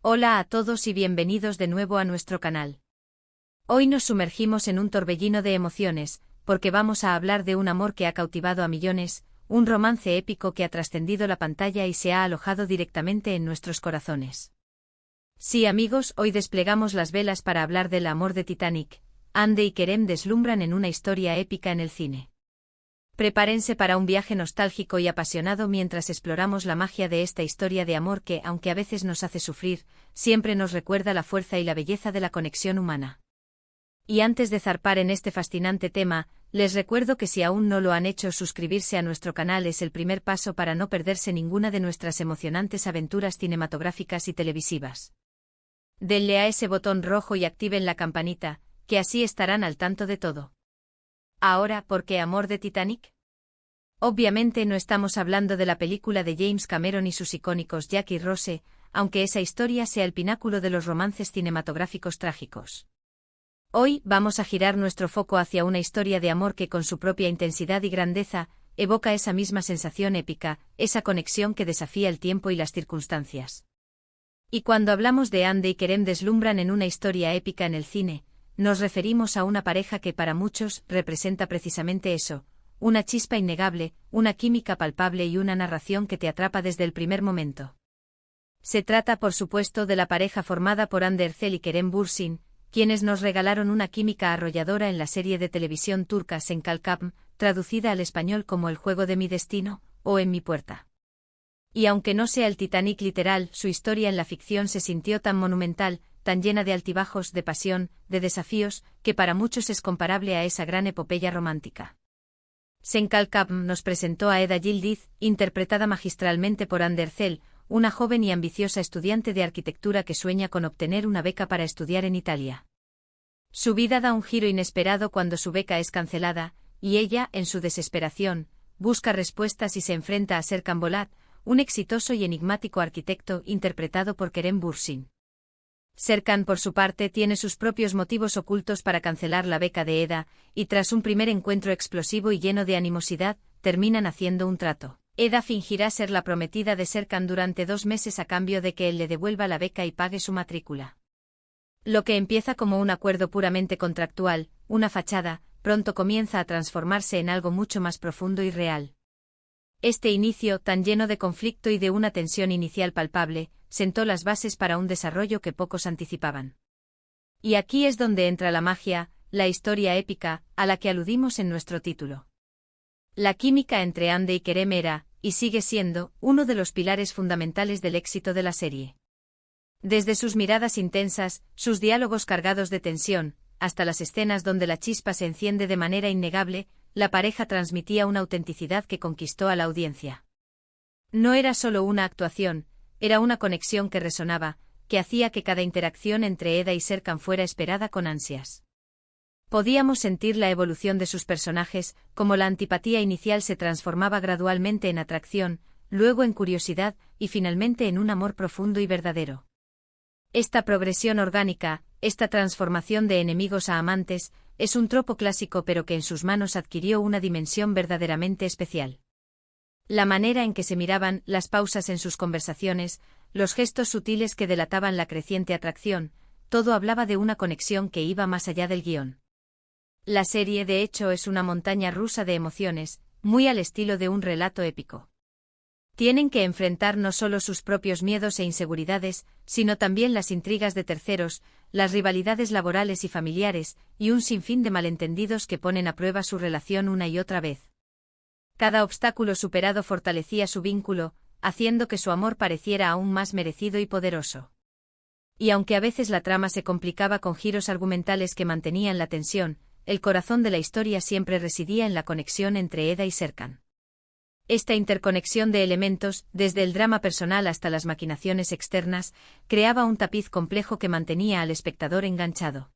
Hola a todos y bienvenidos de nuevo a nuestro canal. Hoy nos sumergimos en un torbellino de emociones, porque vamos a hablar de un amor que ha cautivado a millones, un romance épico que ha trascendido la pantalla y se ha alojado directamente en nuestros corazones. Sí, amigos, hoy desplegamos las velas para hablar del amor de Titanic. Andy y Kerem deslumbran en una historia épica en el cine. Prepárense para un viaje nostálgico y apasionado mientras exploramos la magia de esta historia de amor que, aunque a veces nos hace sufrir, siempre nos recuerda la fuerza y la belleza de la conexión humana. Y antes de zarpar en este fascinante tema, les recuerdo que si aún no lo han hecho, suscribirse a nuestro canal es el primer paso para no perderse ninguna de nuestras emocionantes aventuras cinematográficas y televisivas. Denle a ese botón rojo y activen la campanita, que así estarán al tanto de todo. Ahora, ¿por qué amor de Titanic? Obviamente no estamos hablando de la película de James Cameron y sus icónicos Jack y Rose, aunque esa historia sea el pináculo de los romances cinematográficos trágicos. Hoy vamos a girar nuestro foco hacia una historia de amor que con su propia intensidad y grandeza, evoca esa misma sensación épica, esa conexión que desafía el tiempo y las circunstancias. Y cuando hablamos de Andy y Kerem deslumbran en una historia épica en el cine, nos referimos a una pareja que para muchos representa precisamente eso, una chispa innegable, una química palpable y una narración que te atrapa desde el primer momento. Se trata, por supuesto, de la pareja formada por Hande Erçel y Kerem Bürsin, quienes nos regalaron una química arrolladora en la serie de televisión turca Sen Kalkam, traducida al español como El juego de mi destino, o En mi puerta. Y aunque no sea el Titanic literal, su historia en la ficción se sintió tan monumental, tan llena de altibajos, de pasión, de desafíos, que para muchos es comparable a esa gran epopeya romántica. Sen Kalkam nos presentó a Eda Yildiz, interpretada magistralmente por Hande Erçel, una joven y ambiciosa estudiante de arquitectura que sueña con obtener una beca para estudiar en Italia. Su vida da un giro inesperado cuando su beca es cancelada, y ella, en su desesperación, busca respuestas y se enfrenta a Serkan Bolat, un exitoso y enigmático arquitecto interpretado por Kerem Bürsin. Serkan, por su parte, tiene sus propios motivos ocultos para cancelar la beca de Eda, y tras un primer encuentro explosivo y lleno de animosidad, terminan haciendo un trato. Eda fingirá ser la prometida de Serkan durante 2 meses a cambio de que él le devuelva la beca y pague su matrícula. Lo que empieza como un acuerdo puramente contractual, una fachada, pronto comienza a transformarse en algo mucho más profundo y real. Este inicio, tan lleno de conflicto y de una tensión inicial palpable, sentó las bases para un desarrollo que pocos anticipaban. Y aquí es donde entra la magia, la historia épica, a la que aludimos en nuestro título. La química entre Andy y Kerem era, y sigue siendo, uno de los pilares fundamentales del éxito de la serie. Desde sus miradas intensas, sus diálogos cargados de tensión, hasta las escenas donde la chispa se enciende de manera innegable, la pareja transmitía una autenticidad que conquistó a la audiencia. No era solo una actuación, era una conexión que resonaba, que hacía que cada interacción entre Eda y Serkan fuera esperada con ansias. Podíamos sentir la evolución de sus personajes, como la antipatía inicial se transformaba gradualmente en atracción, luego en curiosidad, y finalmente en un amor profundo y verdadero. Esta progresión orgánica, esta transformación de enemigos a amantes, es un tropo clásico pero que en sus manos adquirió una dimensión verdaderamente especial. La manera en que se miraban, las pausas en sus conversaciones, los gestos sutiles que delataban la creciente atracción, todo hablaba de una conexión que iba más allá del guión. La serie de hecho es una montaña rusa de emociones, muy al estilo de un relato épico. Tienen que enfrentar no solo sus propios miedos e inseguridades, sino también las intrigas de terceros, las rivalidades laborales y familiares, y un sinfín de malentendidos que ponen a prueba su relación una y otra vez. Cada obstáculo superado fortalecía su vínculo, haciendo que su amor pareciera aún más merecido y poderoso. Y aunque a veces la trama se complicaba con giros argumentales que mantenían la tensión, el corazón de la historia siempre residía en la conexión entre Eda y Serkan. Esta interconexión de elementos, desde el drama personal hasta las maquinaciones externas, creaba un tapiz complejo que mantenía al espectador enganchado.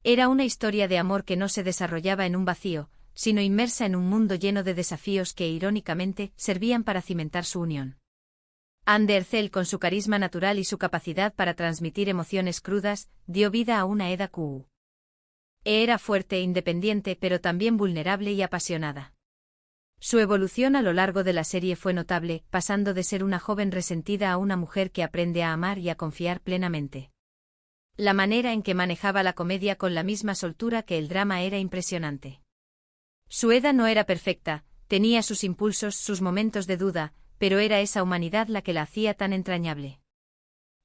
Era una historia de amor que no se desarrollaba en un vacío, sino inmersa en un mundo lleno de desafíos que, irónicamente, servían para cimentar su unión. Hande Erçel, con su carisma natural y su capacidad para transmitir emociones crudas, dio vida a una Eda que era fuerte e independiente pero también vulnerable y apasionada. Su evolución a lo largo de la serie fue notable, pasando de ser una joven resentida a una mujer que aprende a amar y a confiar plenamente. La manera en que manejaba la comedia con la misma soltura que el drama era impresionante. Sueda no era perfecta, tenía sus impulsos, sus momentos de duda, pero era esa humanidad la que la hacía tan entrañable.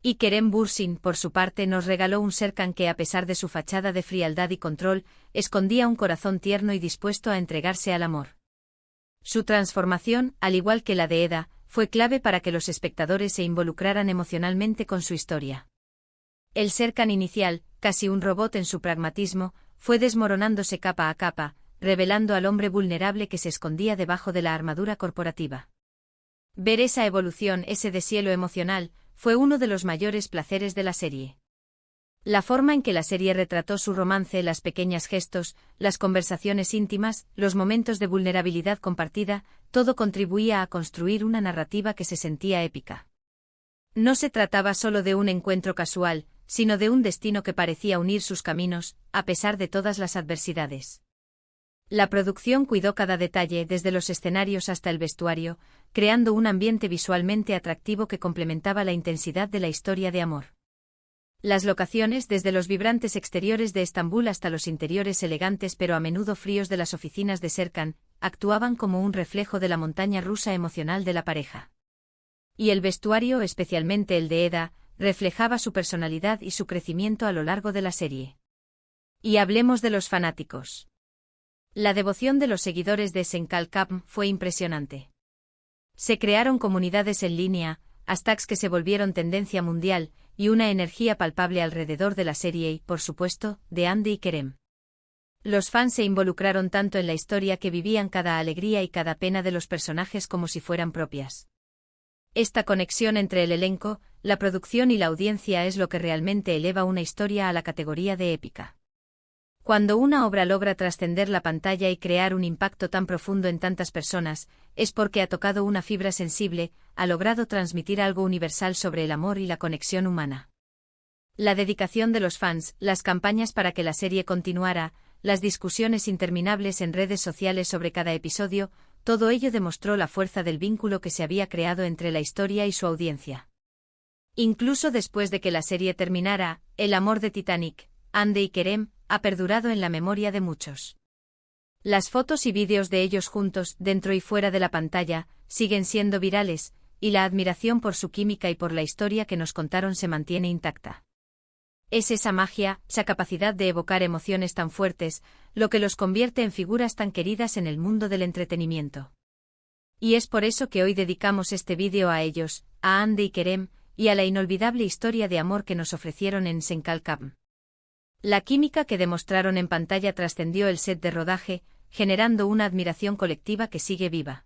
Y Kerem Bürsin, por su parte, nos regaló un Serkan que, a pesar de su fachada de frialdad y control, escondía un corazón tierno y dispuesto a entregarse al amor. Su transformación, al igual que la de Eda, fue clave para que los espectadores se involucraran emocionalmente con su historia. El Serkan inicial, casi un robot en su pragmatismo, fue desmoronándose capa a capa, revelando al hombre vulnerable que se escondía debajo de la armadura corporativa. Ver esa evolución, ese deshielo emocional, fue uno de los mayores placeres de la serie. La forma en que la serie retrató su romance, las pequeños gestos, las conversaciones íntimas, los momentos de vulnerabilidad compartida, todo contribuía a construir una narrativa que se sentía épica. No se trataba solo de un encuentro casual, sino de un destino que parecía unir sus caminos, a pesar de todas las adversidades. La producción cuidó cada detalle, desde los escenarios hasta el vestuario, creando un ambiente visualmente atractivo que complementaba la intensidad de la historia de amor. Las locaciones, desde los vibrantes exteriores de Estambul hasta los interiores elegantes pero a menudo fríos de las oficinas de Serkan, actuaban como un reflejo de la montaña rusa emocional de la pareja. Y el vestuario, especialmente el de Eda, reflejaba su personalidad y su crecimiento a lo largo de la serie. Y hablemos de los fanáticos. La devoción de los seguidores de Senkalkapm fue impresionante. Se crearon comunidades en línea, hashtags que se volvieron tendencia mundial, y una energía palpable alrededor de la serie y, por supuesto, de Hande y Kerem. Los fans se involucraron tanto en la historia que vivían cada alegría y cada pena de los personajes como si fueran propias. Esta conexión entre el elenco, la producción y la audiencia es lo que realmente eleva una historia a la categoría de épica. Cuando una obra logra trascender la pantalla y crear un impacto tan profundo en tantas personas, es porque ha tocado una fibra sensible, ha logrado transmitir algo universal sobre el amor y la conexión humana. La dedicación de los fans, las campañas para que la serie continuara, las discusiones interminables en redes sociales sobre cada episodio, todo ello demostró la fuerza del vínculo que se había creado entre la historia y su audiencia. Incluso después de que la serie terminara, el amor de Titanic, Hande y Kerem, ha perdurado en la memoria de muchos. Las fotos y vídeos de ellos juntos, dentro y fuera de la pantalla, siguen siendo virales, y la admiración por su química y por la historia que nos contaron se mantiene intacta. Es esa magia, esa capacidad de evocar emociones tan fuertes, lo que los convierte en figuras tan queridas en el mundo del entretenimiento. Y es por eso que hoy dedicamos este vídeo a ellos, a Hande y Kerem, y a la inolvidable historia de amor que nos ofrecieron en Senkalkapm. La química que demostraron en pantalla trascendió el set de rodaje, generando una admiración colectiva que sigue viva.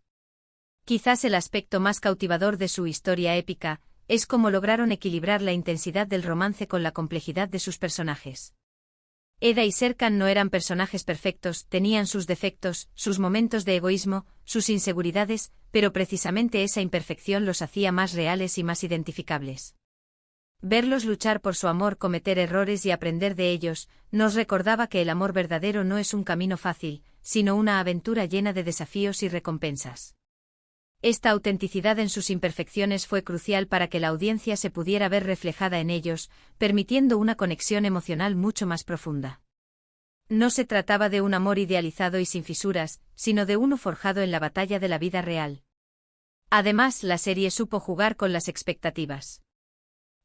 Quizás el aspecto más cautivador de su historia épica es cómo lograron equilibrar la intensidad del romance con la complejidad de sus personajes. Eda y Serkan no eran personajes perfectos, tenían sus defectos, sus momentos de egoísmo, sus inseguridades, pero precisamente esa imperfección los hacía más reales y más identificables. Verlos luchar por su amor, cometer errores y aprender de ellos, nos recordaba que el amor verdadero no es un camino fácil, sino una aventura llena de desafíos y recompensas. Esta autenticidad en sus imperfecciones fue crucial para que la audiencia se pudiera ver reflejada en ellos, permitiendo una conexión emocional mucho más profunda. No se trataba de un amor idealizado y sin fisuras, sino de uno forjado en la batalla de la vida real. Además, la serie supo jugar con las expectativas.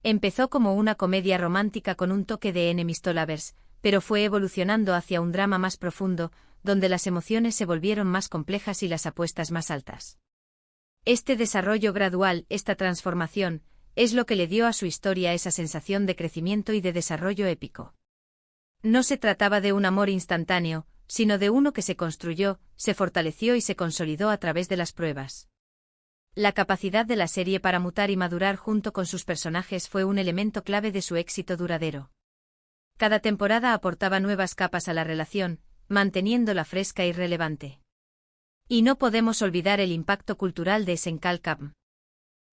Empezó como una comedia romántica con un toque de enemies to lovers, pero fue evolucionando hacia un drama más profundo, donde las emociones se volvieron más complejas y las apuestas más altas. Este desarrollo gradual, esta transformación, es lo que le dio a su historia esa sensación de crecimiento y de desarrollo épico. No se trataba de un amor instantáneo, sino de uno que se construyó, se fortaleció y se consolidó a través de las pruebas. La capacidad de la serie para mutar y madurar junto con sus personajes fue un elemento clave de su éxito duradero. Cada temporada aportaba nuevas capas a la relación, manteniéndola fresca y relevante. Y no podemos olvidar el impacto cultural de Senkalkapm.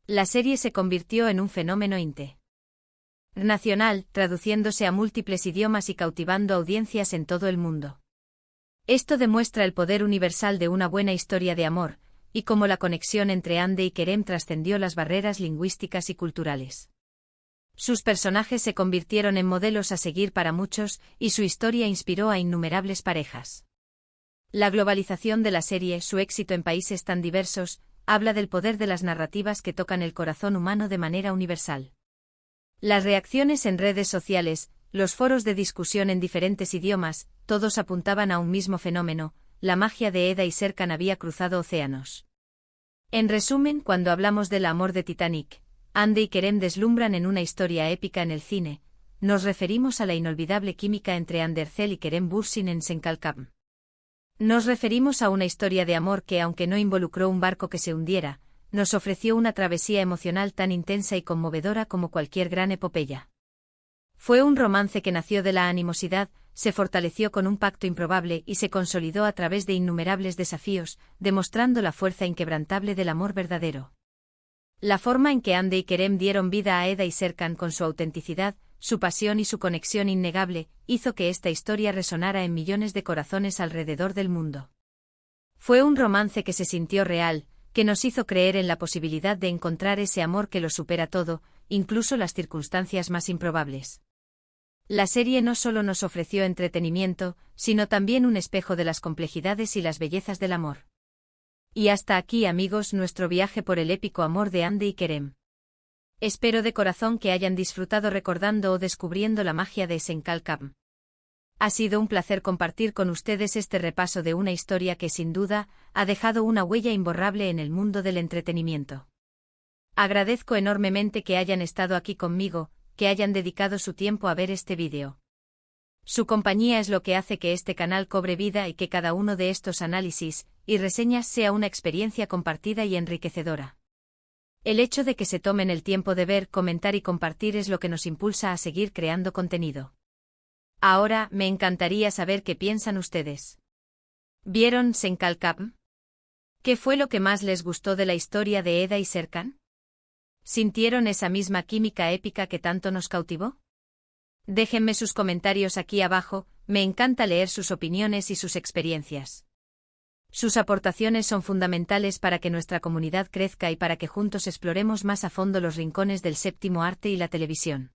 La serie se convirtió en un fenómeno internacional, traduciéndose a múltiples idiomas y cautivando audiencias en todo el mundo. Esto demuestra el poder universal de una buena historia de amor, y cómo la conexión entre Ande y Kerem trascendió las barreras lingüísticas y culturales. Sus personajes se convirtieron en modelos a seguir para muchos, y su historia inspiró a innumerables parejas. La globalización de la serie, su éxito en países tan diversos, habla del poder de las narrativas que tocan el corazón humano de manera universal. Las reacciones en redes sociales, los foros de discusión en diferentes idiomas, todos apuntaban a un mismo fenómeno: la magia de Eda y Serkan había cruzado océanos. En resumen, cuando hablamos del amor de Titanic, Ande y Kerem deslumbran en una historia épica en el cine, nos referimos a la inolvidable química entre Andercel y Kerem Bürsin en Senkalkam. Nos referimos a una historia de amor que, aunque no involucró un barco que se hundiera, nos ofreció una travesía emocional tan intensa y conmovedora como cualquier gran epopeya. Fue un romance que nació de la animosidad, se fortaleció con un pacto improbable y se consolidó a través de innumerables desafíos, demostrando la fuerza inquebrantable del amor verdadero. La forma en que Ande y Kerem dieron vida a Eda y Serkan, con su autenticidad, su pasión y su conexión innegable, hizo que esta historia resonara en millones de corazones alrededor del mundo. Fue un romance que se sintió real, que nos hizo creer en la posibilidad de encontrar ese amor que lo supera todo, incluso las circunstancias más improbables. La serie no solo nos ofreció entretenimiento, sino también un espejo de las complejidades y las bellezas del amor. Y hasta aquí, amigos, nuestro viaje por el épico amor de Ande y Kerem. Espero de corazón que hayan disfrutado recordando o descubriendo la magia de Senkalkam. Ha sido un placer compartir con ustedes este repaso de una historia que, sin duda, ha dejado una huella imborrable en el mundo del entretenimiento. Agradezco enormemente que hayan estado aquí conmigo, que hayan dedicado su tiempo a ver este vídeo. Su compañía es lo que hace que este canal cobre vida y que cada uno de estos análisis y reseñas sea una experiencia compartida y enriquecedora. El hecho de que se tomen el tiempo de ver, comentar y compartir es lo que nos impulsa a seguir creando contenido. Ahora, me encantaría saber qué piensan ustedes. ¿Vieron Senkalkam? ¿Qué fue lo que más les gustó de la historia de Eda y Serkan? ¿Sintieron esa misma química épica que tanto nos cautivó? Déjenme sus comentarios aquí abajo, me encanta leer sus opiniones y sus experiencias. Sus aportaciones son fundamentales para que nuestra comunidad crezca y para que juntos exploremos más a fondo los rincones del séptimo arte y la televisión.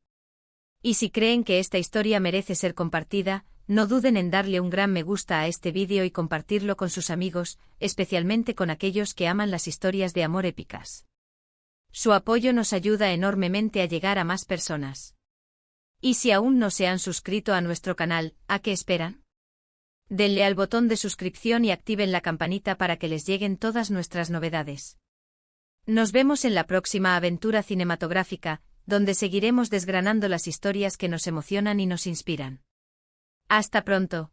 Y si creen que esta historia merece ser compartida, no duden en darle un gran me gusta a este vídeo y compartirlo con sus amigos, especialmente con aquellos que aman las historias de amor épicas. Su apoyo nos ayuda enormemente a llegar a más personas. Y si aún no se han suscrito a nuestro canal, ¿a qué esperan? Denle al botón de suscripción y activen la campanita para que les lleguen todas nuestras novedades. Nos vemos en la próxima aventura cinematográfica, donde seguiremos desgranando las historias que nos emocionan y nos inspiran. Hasta pronto.